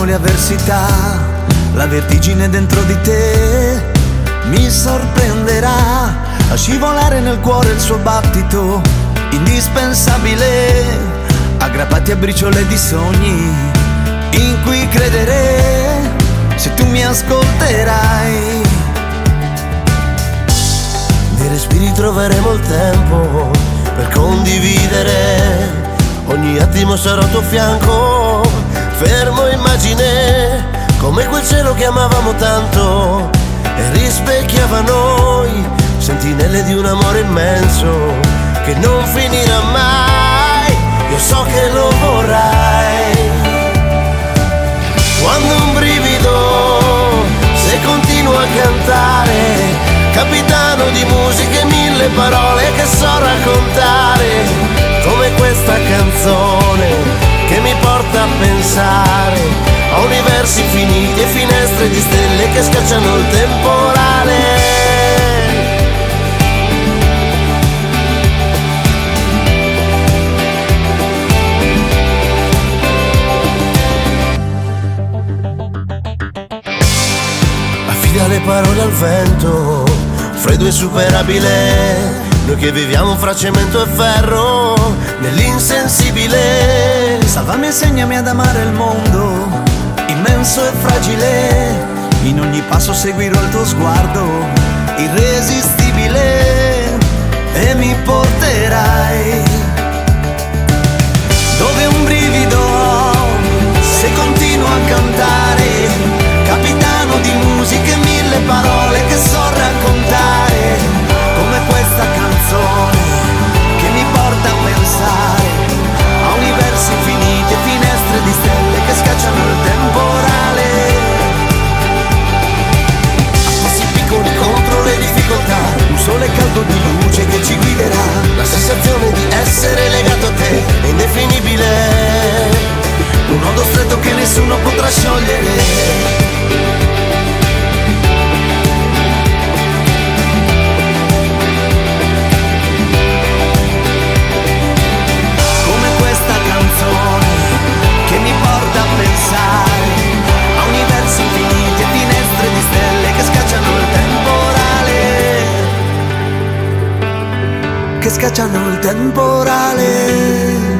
arrivano le avversità, la vertigine dentro di te mi sorprenderà a scivolare nel cuore il suo battito indispensabile, aggrappati a briciole di sogni in cui credere se tu mi ascolterai. Nei respiri troveremo il tempo per condividere, ogni attimo sarò a tuo fianco, fermo immagine, come quel cielo che amavamo tanto e rispecchiava noi, sentinelle di un amore immenso che non finirà mai, io so che lo vorrai. Quando un brivido, se continuo a cantare, capitano di musiche, mille parole che so raccontare, come questa canzone che mi porta a pensare a universi infiniti e finestre di stelle che scacciano il temporale. Affida le parole al vento, freddo insuperabile, noi che viviamo fra cemento e ferro, nell'insensibile. Salvami e segnami ad amare il mondo, immenso e fragile, in ogni passo seguirò il tuo sguardo, irresistibile, e mi porterai dove un brivido ho, se continuo a cantare, capitano di musiche, mille parole che so raccontare, come questa canzone che mi porta a pensare a universi infiniti e finestre di stelle che scacciano il temporale, a passi piccoli contro le difficoltà, un sole caldo di luce che ci guiderà, la sensazione di essere legato a te è indefinibile, un nodo stretto che nessuno potrà sciogliere. Che mi porta a pensare a universi infiniti e finestre di stelle che scacciano il temporale, che scacciano il temporale.